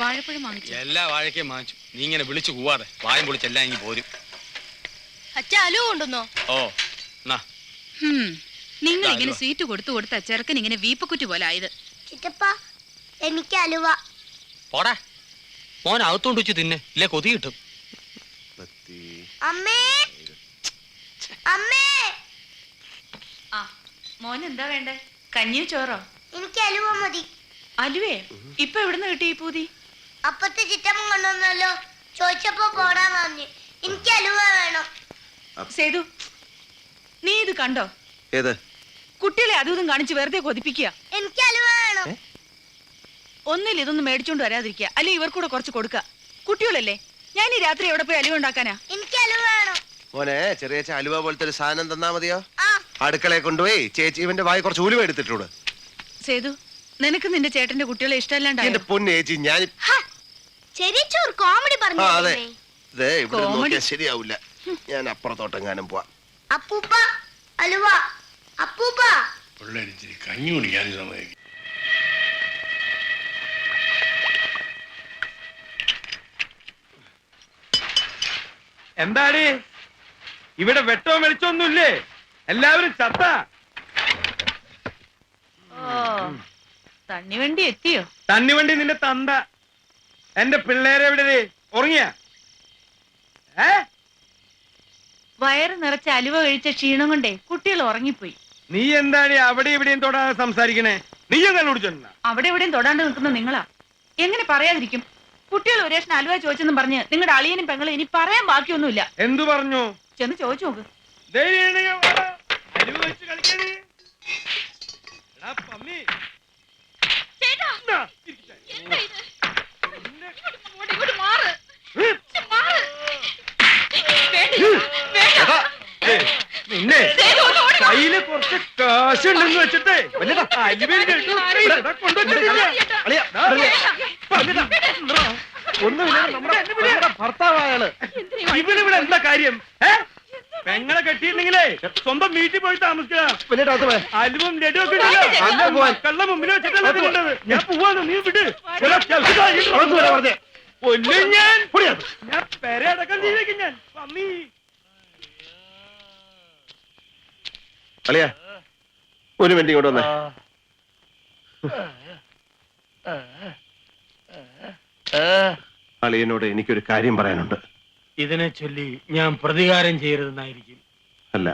വാഴപ്പഴം വാങ്ങിച്ചു. എല്ലാ വാഴയ്ക്കും വാങ്ങിച്ചു. നീ ഇങ്ങനെ വിളിച്ചു പോവാതെ വായം പൊളിച്ചെല്ലാം ഇങ്ങി പോരും. അച്ഛ അലുവ കൊണ്ടുവന്നോ? ഓ നിങ്ങൾ ഇങ്ങനെ സ്വീറ്റ് കൊടുത്ത ചെറുക്കൻ ഇങ്ങനെ വീപ്പക്കുറ്റി പോലെ ആയത്. ചിറ്റപ്പ എനിക്ക് അലുവ. പോടാ മോൻ അകത്തോണ്ട് വെച്ച് തിന്നെ, ഇല്ലേ കൊതി കിട്ടും. അമ്മേ അമ്മേ. ആ മോൻ എന്താ വേണ്ടേ? കഞ്ഞിയോ ചോറോ? എനിക്ക് അലുവ മതി. അലുവേ? ഇപ്പൊ എവിടുന്ന് കിട്ടി ഈ പൂതി? അപ്പത്തെ ചിറ്റമ്മ കൊണ്ടുവന്നല്ലോ, ചോദിച്ചപ്പോ പോടാൻ പറഞ്ഞു. എനിക്ക് അലുവ വേണം. സേതു, നീ ഇത് കണ്ടോ? ഏത്? കുട്ടികളെ അതും ഇതും കാണിച്ച് വെറുതെ കൊതിപ്പിക്കുക. എനിക്ക് അലുവ വേണം. ഒന്നിൽ ഇതൊന്നും മേടിച്ചോണ്ട് വരാതിരിക്കുക, അല്ലെ ഇവർക്കൂടെ കുറച്ച് കൊടുക്ക. കുട്ടികളല്ലേ, ഞാൻ ഈ രാത്രി എവിടെ പോയി അലുവ ഉണ്ടാക്കാനാ? എനിക്ക് അലുവ വേണം. മോനെ ചെറിയ അലുവ പോലത്തെ ഒരു സാധനം തന്നാ മതിയോ? അടുക്കളയെ കൊണ്ടുപോയി ചേച്ചി ഇവന്റെ വായി കുറച്ച് ഉലുവ എടുത്തിട്ടുണ്ട്. സേതു, നിനക്ക് നിന്റെ ചേട്ടന്റെ കുട്ടികളെ ഇഷ്ടമല്ലാണ്ടാ? എന്റെ പൊന്നു ചേച്ചി, ഞാൻ കോമഡി പറഞ്ഞു. ഇവിടെ നോക്കിയാൽ ശരിയാവില്ല. ഞാൻ അപ്പുറത്തോട്ടെങ്ങാനും പോവാ. അപ്പൂപ്പ അലുവ. അപ്പൂപ്പ പിള്ളേരിച്ചിരി കഞ്ഞി കുടിക്കാൻ സമ്മതിക്കും. എന്താടി ഇവിടെ വെട്ടോ വെളിച്ചൊന്നുമില്ലേ? എല്ലാവരും ചത്ത. തണ്ണിവണ്ടി എത്തിയോ? തണ്ണിവണ്ടി നിന്റെ തന്ത. എന്റെ പിള്ളേരെ എവിടെ? ഉറങ്ങിയ? വയറ് നിറച്ച അലുവ കഴിച്ച ക്ഷീണം കൊണ്ടേ കുട്ടികൾ ഉറങ്ങിപ്പോയി. നീ എന്താണ് അവിടെ ഇവിടെയും തൊടാതെ സംസാരിക്കണേ? നീയും കണ്ടുപിടിച്ചോണ്ട. അവിടെ എവിടെയും തൊടാണ്ട് നിൽക്കുന്ന നിങ്ങളാ. എങ്ങനെ പറയാതിരിക്കും? കുട്ടികൾ ഒരു രേഷൻ അലുവ ചോദിച്ചെന്നും പറഞ്ഞ് നിങ്ങളുടെ അളിയനും പെങ്ങളും ഇനി പറയാൻ ബാക്കിയൊന്നുമില്ല. എന്തു പറഞ്ഞു? ചെന്ന് ചോദിച്ചു നോക്ക്. നിന്നെ കയ്യില് കുറച്ച് കാശുണ്ടെന്ന് വെച്ചിട്ടേ ഭർത്താവായാള് ഇവനിവിടെ എന്താ കാര്യം? പെങ്ങളെ കെട്ടിയിട്ടുണ്ടെങ്കിലേ സ്വന്തം വീട്ടിൽ പോയി താമസിക്കുക. അലുവും ലഡുവും ഒക്കെ കള്ള മുമ്പിൽ വെച്ചിട്ടല്ല. ഞാൻ പോവാന്ന്, നീ വിട്. കൊല്ലും ഞാൻ. ഞാൻ പെരടക്കം ചെയ്തേക്കും ഞാൻ. പമ്മി അളിയാ, ഒരു മിനിറ്റ് ഇങ്ങോട്ട് വന്നേ. അളിയനോട് എനിക്കൊരു കാര്യം പറയാനുണ്ട്. ഇതിനെ ചൊല്ലി ഞാൻ പ്രതികാരം ചെയ്യരുതെന്നായിരിക്കും. അല്ല,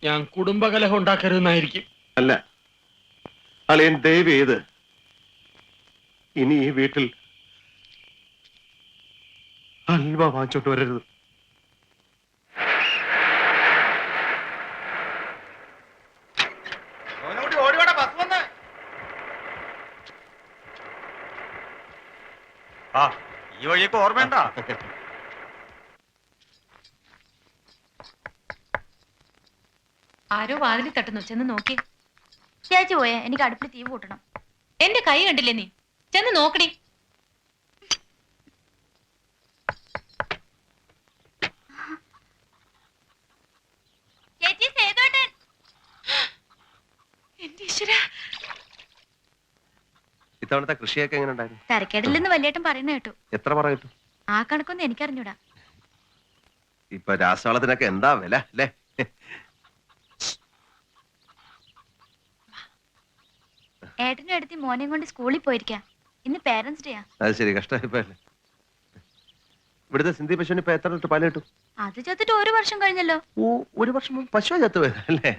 ഞാൻ കുടുംബകലഹം ഉണ്ടാക്കരുതെന്നായിരിക്കും. അല്ല, അളിയൻ ദയവ് ചെയ്ത് ഇനി ഈ വീട്ടിൽ അൽവ വാങ്ങിച്ചോട്ട് വരരുത്. ഈ വഴിയൊക്കെ ഓർമ്മയുണ്ടാ? ആരോ വാതിലിൽ തട്ടുന്നു, ചെന്ന് നോക്കി. ചേച്ചി പോയേ, എനിക്ക് അടുപ്പിൽ തീ കൂട്ടണം. എന്റെ കൈ കണ്ടില്ലേ നീ? ചെന്ന് നോക്കടി. ചേച്ചി സേതുവേട്ടൻ. എന്റെ ഈശ്വരാ, ഇത്തവണത്തെ കൃഷിയൊക്കെ എങ്ങനെ ഉണ്ടായിരുന്നു? തരക്കേടില്ലെന്ന് വലിയേട്ടൻ പറയുന്ന കേട്ടു. എത്ര പറ കിട്ടും? ആ കണക്കൊന്നും എനിക്കറിഞ്ഞൂടാ. ഇപ്പൊ രാസവളത്തിനൊക്കെ എന്താ വില അല്ലേ? ഏട്ടനും എടുത്തി മോനെയും കൊണ്ട് സ്കൂളിൽ പോയിരിക്കാം. ഇന്ന് പേരൻസ് ഡേയാ. അത് ശരി, കഷ്ടമായിപ്പോയല്ലേ. ഇവിടുത്തെ സിന്ധി പശുവിന് ഇപ്പൊ എത്ര ലിറ്റർ പാല് കിട്ടും? അത് ചത്തിട്ട് 1 വർഷം കഴിഞ്ഞല്ലോ. ഒരു വർഷം മുമ്പ് പശു ചത്തു പോയല്ലേ?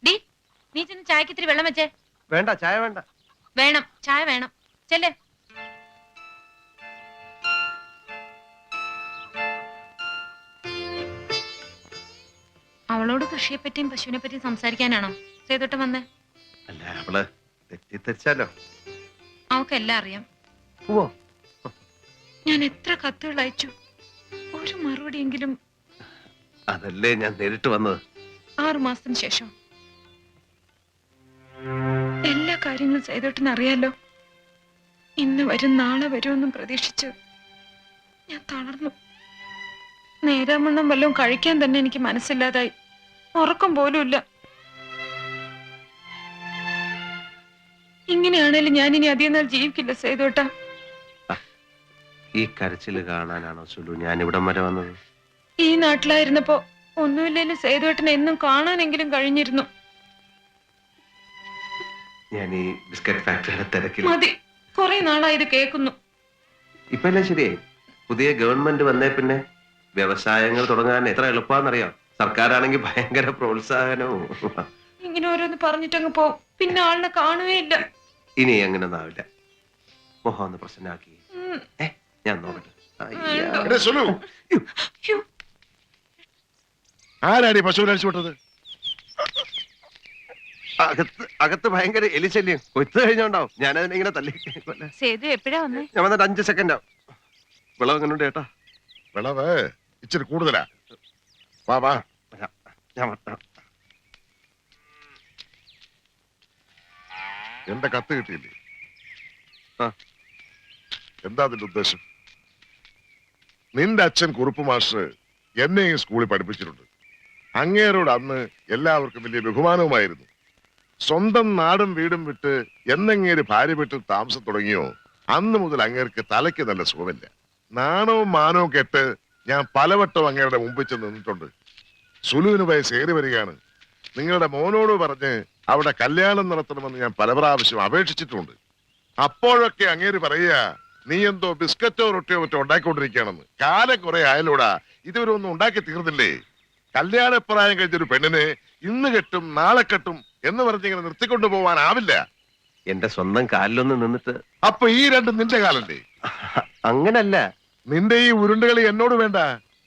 നീ ചെന്ന് ചായക്ക് ഇത്തിരി വെള്ളം വെച്ചേ. വേണ്ട, ചായ വേണ്ട. വേണം, ചായ വേണം. ചെല്ലേ. അവളോട് കൃഷിയെ പറ്റിയും പശുവിനെ പറ്റിയും സംസാരിക്കാനാണോ സേതുട്ടൻ വന്നേ? അല്ല, അവള് തെറ്റിദ്ധരിച്ചാലോ? അവക്കെല്ലാം അറിയാം. ഞാൻ എത്ര കത്തുകൾ അയച്ചു, ഒരു മറുപടിയെങ്കിലും. അതല്ലേ ഞാൻ നേരിട്ട് വന്നത്. 6 മാസത്തിന് ശേഷം എല്ലാ കാര്യങ്ങളും സേതുട്ടൻ അറിയാലോ. ഇന്ന് വരും നാളെ വരുമെന്നും പ്രതീക്ഷിച്ച് ഞാൻ തളർന്നു. നേരാമണ്ണം വല്ലതും കഴിക്കാൻ തന്നെ എനിക്ക് മനസ്സില്ലാതായി. ഉറക്കം പോലുമില്ല. ഇങ്ങനെയാണേലും ഞാൻ ഇനി അധികം നാൾ ജീവിക്കില്ല സേതുട്ട. ഈ കരച്ചില് കാണാനാണോ സുലു ഞാൻ ഇവിടം വരെ വന്നത്? ഈ നാട്ടിലായിരുന്നപ്പോ ഒന്നുമില്ലേലും സേതുവേട്ടനെ എന്നും കാണാനെങ്കിലും കഴിഞ്ഞിരുന്നു. ഞാൻ ഈ ബിസ്ക്കറ്റ് ഫാക്ടറിയുടെ തിരക്കിൽ. മതി, കുറെ നാളായി ഇത് കേൾക്കുന്നു. ഇപ്പൊ എല്ലാം ശരിയായി. പുതിയ ഗവൺമെന്റ് വന്നേ പിന്നെ വ്യവസായങ്ങൾ തുടങ്ങാൻ എത്ര എളുപ്പമാണെന്നറിയാം. സർക്കാരാണെങ്കിൽ ഭയങ്കര പ്രോത്സാഹനവും. ഇങ്ങനെ ഓരോന്ന് പറഞ്ഞിട്ടങ്ങ് പോ, പിന്നെ ആളിനെ കാണുകയില്ല. ഇനി അങ്ങനെ ഒന്നാവില്ല. മോഹം ഒന്ന് പ്രശ്നമാക്കി. ഞാൻ നോക്കട്ടെ. എടേ സുലു, യ്യോ, ആരാടി പശുവിനെ അഴിച്ചു വിട്ടത്? അകത്ത് ഭയങ്കര എലിശല്യം. കൊയ്ത്ത് കഴിഞ്ഞോണ്ടാവും. ഞാനതിനെ ഇങ്ങനെ തല്ലി. സേതു എപ്പോഴാ വന്നേ? ഞാൻ വന്നിട്ട് 5 സെക്കൻഡ് ആവും. വിളവ് എങ്ങനെയുണ്ട് ചേട്ടാ? വിളവ് ഇച്ചിരി കൂടുതലാ. വാ വാ. ഞാൻ വരാം. എന്റെ കത്ത് കിട്ടിയില്ലേ? ആ. എന്താ അതിന്റെ ഉദ്ദേശം? നിന്റെ അച്ഛൻ കുറുപ്പ് മാസ്റ്റർ എന്നെയും സ്കൂളിൽ പഠിപ്പിച്ചിട്ടുണ്ട്. അങ്ങേരോട് അന്ന് എല്ലാവർക്കും വലിയ ബഹുമാനവുമായിരുന്നു. സ്വന്തം നാടും വീടും വിട്ട് എന്നങ്ങേര് ഭാര്യ വീട്ടിൽ താമസം തുടങ്ങിയോ അന്ന് മുതൽ അങ്ങേർക്ക് തലയ്ക്ക് നല്ല സുഖമില്ല. നാണവും മാനവും കെട്ട് ഞാൻ പലവട്ടം അങ്ങയുടെ മുമ്പിൽ ചെന്ന് നിന്നിട്ടുണ്ട്. സുലുവിന് വയസ്സ് ഏറി വരികയാണ്. നിങ്ങളുടെ മോനോട് പറഞ്ഞ് അവിടെ കല്യാണം നടത്തണമെന്ന് ഞാൻ പല പ്രാവശ്യം അപേക്ഷിച്ചിട്ടുണ്ട്. അപ്പോഴൊക്കെ അങ്ങേര് പറയുക, നീ എന്തോ ബിസ്ക്കറ്റോ റൊട്ടിയോ മറ്റോ ഉണ്ടാക്കിക്കൊണ്ടിരിക്കുകയാണെന്ന്. കാലം കുറെ ആയാലൂടാ, ഇതുവരെ ഒന്നും ഉണ്ടാക്കി തീർന്നില്ലേ? കല്യാണപ്രായം കഴിഞ്ഞൊരു പെണ്ണിനെ ഇന്ന് കെട്ടും നാളെ കെട്ടും എന്ന് പറഞ്ഞിങ്ങനെ നിർത്തിക്കൊണ്ടു പോവാനാവില്ല. എന്റെ സ്വന്തം കാലിലൊന്ന് നിന്നിട്ട്. അപ്പൊ ഈ രണ്ടും നിന്റെ കാലല്ലേ? അങ്ങനല്ല. നിന്റെ ഈ ഉരുണ്ടുകളി എന്നോട് വേണ്ട.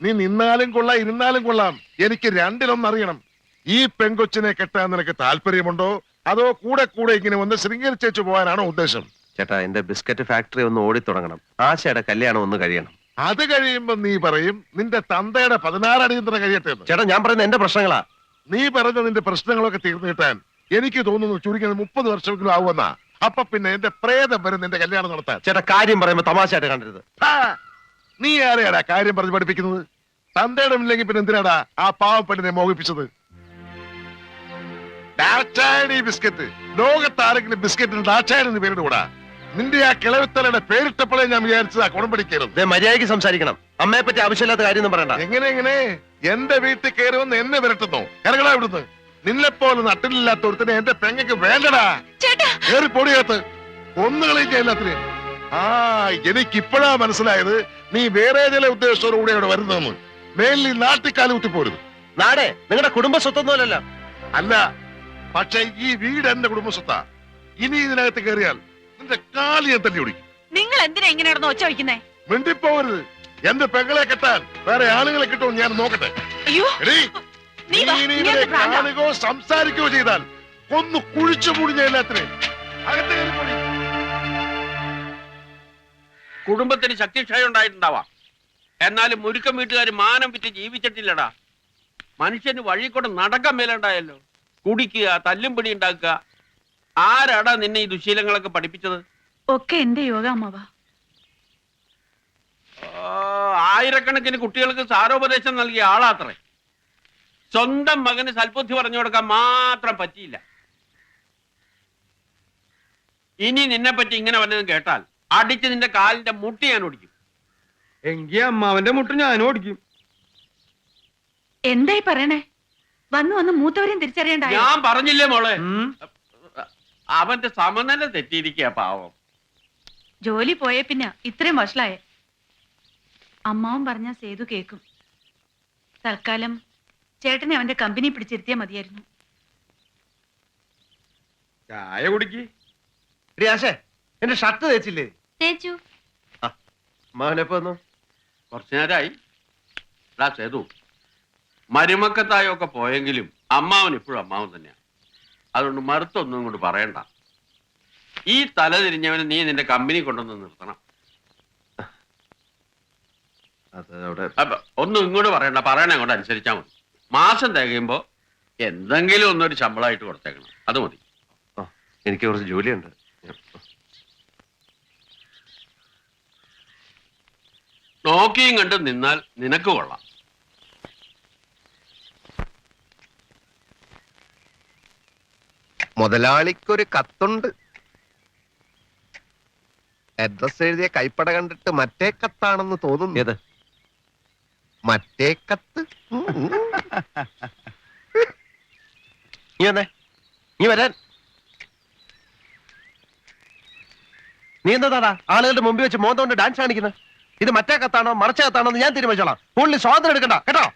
നീ നിന്നാലും കൊള്ളാം ഇരുന്നാലും കൊള്ളാം, എനിക്ക് രണ്ടിലൊന്നറിയണം. ഈ പെങ്കൊച്ചിനെ കെട്ടാൻ നിനക്ക് താല്പര്യമുണ്ടോ, അതോ കൂടെ കൂടെ ഇങ്ങനെ ഒന്ന് ശൃംഗരിച്ചേച്ചു പോകാനാണോ ഉദ്ദേശം? ചേട്ടാ, എന്റെ ബിസ്ക്കറ്റ് ഫാക്ടറി ഒന്ന് ഓടിത്തുടങ്ങണം. ആശയുടെ കല്യാണം ഒന്ന് കഴിയണം. അത് കഴിയുമ്പോ നീ പറയും നിന്റെ തന്തയുടെ 16 അടിയന്തരം കഴിയട്ടെ എന്ന്. ചേട്ടാ, ഞാൻ പറയുന്നത് എന്റെ പ്രശ്നങ്ങളാ. നീ പറഞ്ഞ നിന്റെ പ്രശ്നങ്ങളൊക്കെ തീർന്നു കിട്ടാൻ എനിക്ക് തോന്നുന്നു ചുരുങ്ങിയത് 30 വർഷമെങ്കിലും ആവുമെന്നാ. അപ്പൊ പിന്നെ എന്റെ പ്രേതം വരും നിന്റെ കല്യാണം നടത്താൻ. ചേട്ടാ, കാര്യം പറയുമ്പോ തമാശയായിട്ട് കണ്ടരുത്. നീ ആരെയാടാ കാര്യം പറഞ്ഞ് പഠിപ്പിക്കുന്നത്? തന്തയുടെ ഇല്ലെങ്കിൽ പിന്നെ എന്തിനാടാ ആ പാവപ്പെട്ടിനെ മോഹിപ്പിച്ചത്? ഡാറ്റായണി ബിസ്ക്കറ്റ്. ലോകത്താരെങ്കിലും ബിസ്ക്കറ്റിന് ഡാറ്റായണെന്ന് പേരിടുകൂടാ. നിന്റെ ആ കിളവിത്തലയുടെ പേരിട്ടപ്പോഴേ ഞാൻ വിചാരിച്ചതാ കുണം പഠിക്കരുത്. മര്യാദയ്ക്ക് സംസാരിക്കണം. അമ്മയെ പറ്റി ആവശ്യമില്ലാത്ത കാര്യം പറയണ്ട. എങ്ങനെ എന്റെ വീട്ടിൽ കയറുമെന്ന് എന്നെ വിരട്ടുന്നു? ഇറങ്ങടാ ഇവിടുന്ന്. നിന്നെപ്പോലെ നട്ടിലില്ലാത്ത ഒരുത്തിനെ എന്റെ പെങ്ങക്ക് വേണ്ടടാ. കയറി പൊടിയകത്ത് ഒന്നുകളെയും എല്ലാത്തിനെ. എനിക്കിപ്പോഴാ മനസ്സിലായത് നീ വേറെ ചില ഉദ്ദേശത്തോടുകൂടി അവിടെ വരുന്നതെന്ന്. മേലിൽ നാട്ടിക്കാല് കുത്തിപ്പോരുത്. നാടേ നിങ്ങളുടെ കുടുംബ സ്വത്തൊന്നുമല്ലല്ലോ. അല്ല, പക്ഷെ ഈ വീട് എന്റെ കുടുംബസ്വത്താ. ഇനി ഇതിനകത്ത് കയറിയാൽ നിന്റെ കാലി ഞാൻ തല്ലി ഓടിക്കും. നിങ്ങൾ എന്തിനാ ഇങ്ങനെ നടന്ന് ഒച്ച വയ്ക്കുന്നേ? മിണ്ടിപ്പോവരുത്. എന്റെ പെങ്ങളെ കെട്ടാൻ വേറെ ആളുകളെ കിട്ടുമോ ഞാൻ നോക്കട്ടെ. അയ്യോ, നീ ഇവിടെ കാണുകയോ സംസാരിക്കുകയോ ചെയ്താൽ ഒന്ന് കുഴിച്ചു മൂടിഞ്ഞ എല്ലാത്തിനെയും അകത്ത് കയറി പോടി. കുടുംബത്തിന് ശക്തിക്ഷയം ഉണ്ടായിട്ടുണ്ടാവാം, എന്നാലും മുരുക്കം വീട്ടുകാർ മാനം വിറ്റ് ജീവിച്ചിട്ടില്ലടാ. മനുഷ്യന് വഴി കൂടെ നടക്കാൻ മേലുണ്ടായല്ലോ. കുടിക്കുക, തല്ലും പിടി ഉണ്ടാക്കുക. ആരാടാ നിന്നെ ഈ ദുശീലങ്ങളൊക്കെ പഠിപ്പിച്ചത്? ഒക്കെ എന്റെ യോഗ അമ്മവാ. ആയിരക്കണക്കിന് കുട്ടികൾക്ക് സാരോപദേശം നൽകിയ ആളാത്രേ. സ്വന്തം മകന് സൽബുദ്ധി പറഞ്ഞു കൊടുക്കാൻ മാത്രം പറ്റിയില്ല. ഇനി നിന്നെ പറ്റി ഇങ്ങനെ വല്ലതും കേട്ടാൽ അടിച്ച് നിന്റെ കാലിന്റെ മുട്ടി ഞാൻ ഓടിക്കും. എങ്കി അമ്മാവന്റെ മുട്ട് ഞാനും ഓടിക്കും. എന്തായി പറയണേ? വന്ന് വന്ന് മൂത്തവരെയും തിരിച്ചറിയണ്ടായോ? ഞാൻ പറഞ്ഞില്ലേ മോളെ, അവന്റെ സമനില തെറ്റിയിരിക്കുക പാവം. ജോലി പോയേ പിന്നെ ഇത്രയും വഷളായേ. അമ്മാവൻ പറഞ്ഞ സേതു കേക്കും. തൽക്കാലം ചേട്ടനെ അവന്റെ കമ്പനി പിടിച്ചിരുത്തിയാ മതിയായിരുന്നു. ചായ കുടിക്ക്. ആശേ, എന്റെ ഷർട്ട് തേച്ചില്ലേ? തേച്ചു. മകനെപ്പോ വന്നു? കുറച്ചു നേരമായി. സേതു, മരുമക്കത്തായൊക്കെ പോയെങ്കിലും അമ്മാവൻ ഇപ്പോഴും അമ്മാവൻ തന്നെയാണ്. അതുകൊണ്ട് മറുത്തൊന്നും കൊണ്ട് പറയണ്ട. ഈ തല തിരിഞ്ഞവനെ നീ നിന്റെ കമ്പനി കൊണ്ടുവന്ന് നിർത്തണം. ഒന്നും ഇങ്ങോട്ട് പറയണ്ട, പറയണ അങ്ങോട്ട് അനുസരിച്ചാൽ മതി. മാസം തികയുമ്പോ എന്തെങ്കിലും ഒന്നൊരു ശമ്പളമായിട്ട് കൊടുത്തേക്കണം, അത് മതി. എനിക്ക് കുറച്ച് ജോലിയുണ്ട്. നോക്കിയും കണ്ടും നിന്നാൽ നിനക്ക് കൊള്ളാം. മുതലാളിക്കൊരു കത്തുണ്ട്. അഡ്രസ് എഴുതിയ കൈപ്പട കണ്ടിട്ട് മറ്റേ കത്താണെന്ന് തോന്നുന്നു. ഏത് മറ്റേ കത്ത്? നീ വന്നേ, നീ വരാൻ. നീ എന്താടാ ആളുകളുടെ മുമ്പിൽ വെച്ച് മോന്ത കൊണ്ട് ഡാൻസ് കാണിക്കുന്നത്? ഇത് മറ്റേ കത്താണോ മറച്ച കത്താണോ എന്ന് ഞാൻ തീരുമാനിച്ചോളാം. കൂടുതൽ സ്വാതന്ത്ര്യം എടുക്കണ്ട കേട്ടോ.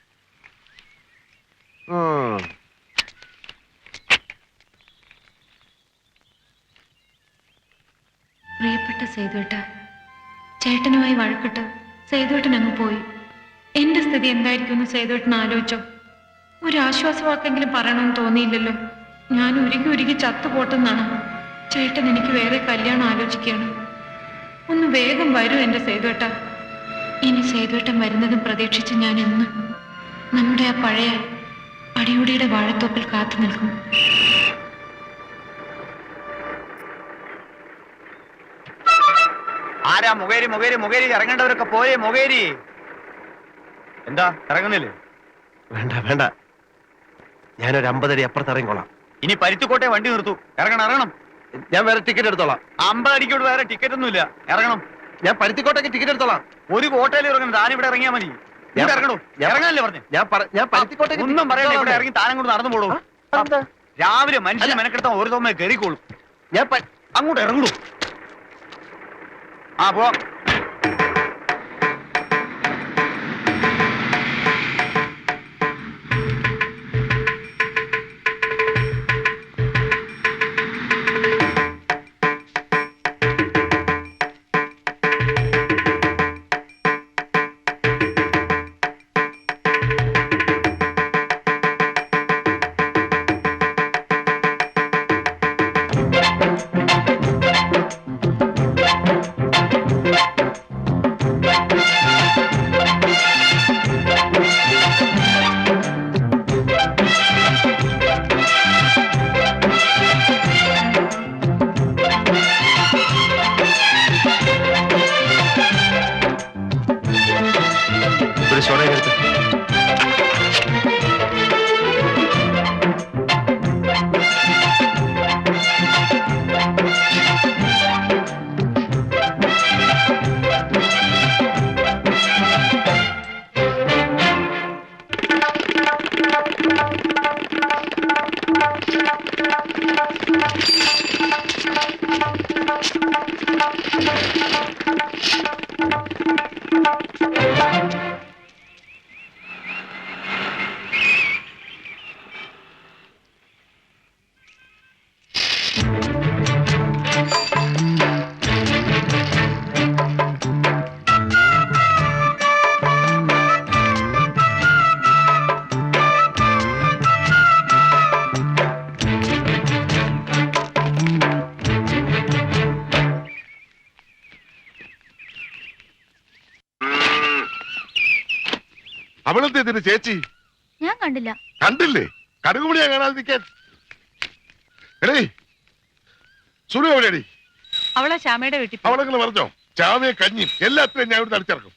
പ്രിയപ്പെട്ട സേതുവേട്ട, ചേട്ടനുമായി വഴക്കിട്ട് സേതുവേട്ടൻ അങ്ങ് പോയി. എന്റെ സ്ഥിതി എന്തായിരിക്കുമെന്ന് സേതുവേട്ടൻ ആലോചിച്ചോ? ഒരു ആശ്വാസവാക്കെങ്കിലും പറയണമെന്ന് തോന്നിയില്ലല്ലോ. ഞാൻ ഉരുകി ഉരുകി ചത്തുപോട്ടെന്നാണ്. ചേട്ടൻ എനിക്ക് വേറെ കല്യാണം ആലോചിക്കുകയാണ്. ഒന്ന് വേഗം വരൂ എന്റെ സേതുവേട്ട. ഇനി സേതുവേട്ടൻ വരുന്നതും പ്രതീക്ഷിച്ച് ഞാൻ എന്നും നമ്മുടെ ആ പഴയ അടിയോടിയുടെ വാഴത്തോപ്പിൽ കാത്തു നിൽക്കും. ആരാ മുകേരി മുകേരി മുകേരി? ഇറങ്ങേണ്ടവരൊക്കെ പോയേ മുകേരി. എന്താ ഇറങ്ങുന്നില്ലേ? വേണ്ട വേണ്ട, ഞാനൊരു 50 അടി അപ്പുറത്ത് ഇറങ്ങിക്കോളാം. ഇനി പരുത്തിക്കോട്ടെ വണ്ടി നിർത്തൂ. ഇറങ്ങണം ഇറങ്ങണം. ഞാൻ വേറെ ടിക്കറ്റ് എടുത്തോളാം. 50 അടിക്കോട്ട് വേറെ ടിക്കറ്റ് ഒന്നുമില്ല. ഇറങ്ങണം. ഞാൻ പരുത്തിക്കോട്ടേക്ക് ടിക്കറ്റ് എടുത്തോളാം. ഒരു കോട്ടയിൽ ഇറങ്ങണം. താനിവിടെ ഇറങ്ങിയാൽ മതി. ഇറങ്ങണോ? ഇറങ്ങാനല്ലേ പറഞ്ഞു? ഞാൻ പരുത്തിക്കോട്ടേക്ക് ഒന്നും പറയണ്ട. ഇവിടെ ഇറങ്ങി താനം കൊണ്ട് നടന്നു പോടൂ. രാവിലെ മനുഷ്യനെ മെനക്കെടുത്താൽ ഒരു തോമയെ കയറിക്കോളൂ. ഞാൻ അങ്ങോട്ട് ഇറങ്ങണു. ആ പോവാം. ഒരു സോഡ എടുത്ത്. അവളെന്തിന് ചേച്ചി? ഞാൻ കണ്ടില്ല. കണ്ടില്ലേ? കടുകുമണിയാ കാണാതെ നിൽക്കാൻ. എടേ സുനു എവിടെയാടി? അവളെ ശ്യാമയുടെ വീട്ടിൽ അവളെങ്ങനെ പറഞ്ഞോ? ചാവയെ കഞ്ഞി എല്ലാത്തിനും ഞാൻ ഇവിടെ അടിച്ചിറക്കും.